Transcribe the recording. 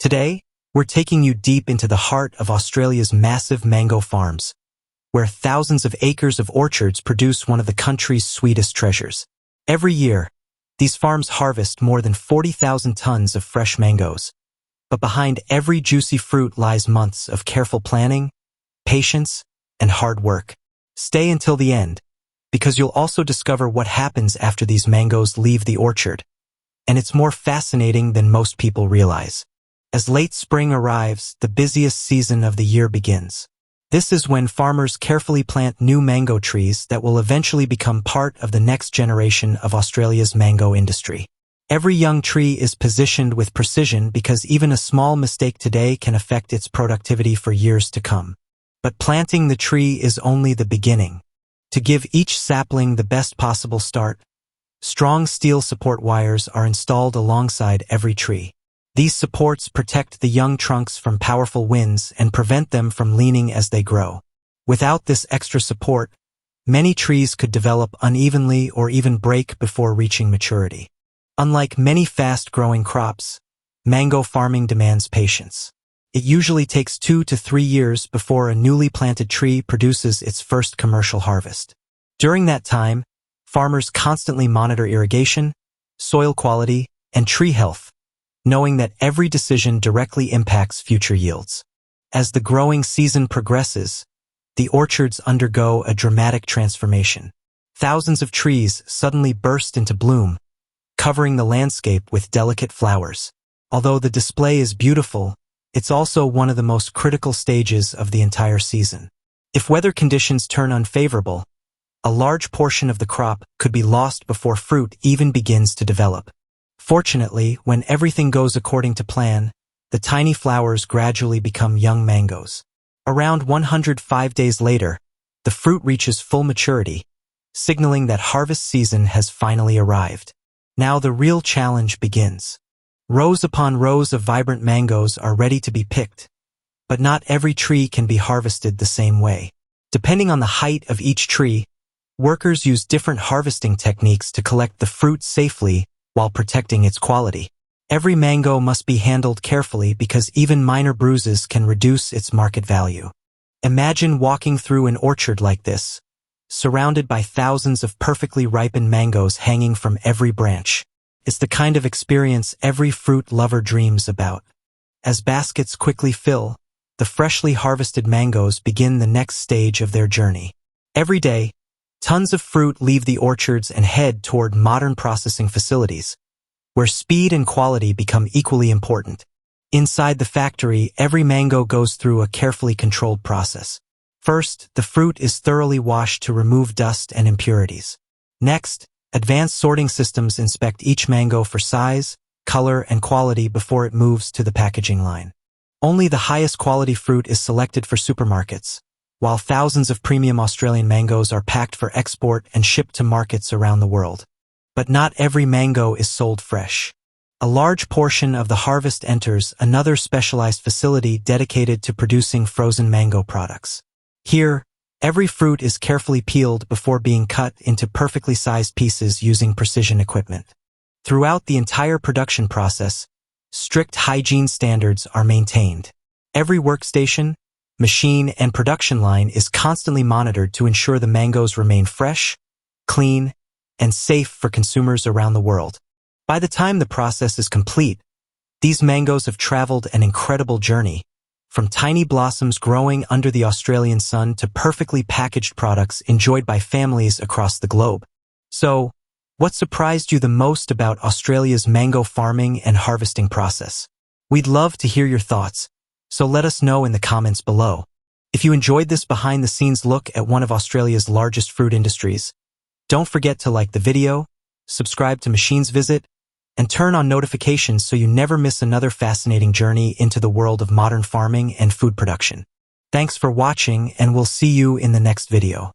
Today, we're taking you deep into the heart of Australia's massive mango farms, where thousands of acres of orchards produce one of the country's sweetest treasures. Every year, these farms harvest more than 40,000 tons of fresh mangoes. But behind every juicy fruit lies months of careful planning, patience, and hard work. Stay until the end, because you'll also discover what happens after these mangoes leave the orchard. And it's more fascinating than most people realize. As late spring arrives, the busiest season of the year begins. This is when farmers carefully plant new mango trees that will eventually become part of the next generation of Australia's mango industry. Every young tree is positioned with precision because even a small mistake today can affect its productivity for years to come. But planting the tree is only the beginning. To give each sapling the best possible start, strong steel support wires are installed alongside every tree. These supports protect the young trunks from powerful winds and prevent them from leaning as they grow. Without this extra support, many trees could develop unevenly or even break before reaching maturity. Unlike many fast-growing crops, mango farming demands patience. It usually takes 2 to 3 years before a newly planted tree produces its first commercial harvest. During that time, farmers constantly monitor irrigation, soil quality, and tree health, knowing that every decision directly impacts future yields. As the growing season progresses, the orchards undergo a dramatic transformation. Thousands of trees suddenly burst into bloom, covering the landscape with delicate flowers. Although the display is beautiful, it's also one of the most critical stages of the entire season. If weather conditions turn unfavorable, a large portion of the crop could be lost before fruit even begins to develop. Fortunately, when everything goes according to plan, the tiny flowers gradually become young mangoes. Around 105 days later, the fruit reaches full maturity, signaling that harvest season has finally arrived. Now the real challenge begins. Rows upon rows of vibrant mangoes are ready to be picked, but not every tree can be harvested the same way. Depending on the height of each tree, workers use different harvesting techniques to collect the fruit safely while protecting its quality. Every mango must be handled carefully because even minor bruises can reduce its market value. Imagine walking through an orchard like this, surrounded by thousands of perfectly ripened mangoes hanging from every branch. It's the kind of experience every fruit lover dreams about. As baskets quickly fill, the freshly harvested mangoes begin the next stage of their journey. Every day, tons of fruit leave the orchards and head toward modern processing facilities, where speed and quality become equally important. Inside the factory, every mango goes through a carefully controlled process. First, the fruit is thoroughly washed to remove dust and impurities. Next, advanced sorting systems inspect each mango for size, color, and quality before it moves to the packaging line. Only the highest quality fruit is selected for supermarkets, while thousands of premium Australian mangoes are packed for export and shipped to markets around the world. But not every mango is sold fresh. A large portion of the harvest enters another specialized facility dedicated to producing frozen mango products. Here, every fruit is carefully peeled before being cut into perfectly sized pieces using precision equipment. Throughout the entire production process, strict hygiene standards are maintained. Every workstation, machine, and production line is constantly monitored to ensure the mangoes remain fresh, clean, and safe for consumers around the world. By the time the process is complete, these mangoes have traveled an incredible journey, from tiny blossoms growing under the Australian sun to perfectly packaged products enjoyed by families across the globe. So, what surprised you the most about Australia's mango farming and harvesting process? We'd love to hear your thoughts, so let us know in the comments below. If you enjoyed this behind-the-scenes look at one of Australia's largest fruit industries, don't forget to like the video, subscribe to Machines Visit, and turn on notifications so you never miss another fascinating journey into the world of modern farming and food production. Thanks for watching, and we'll see you in the next video.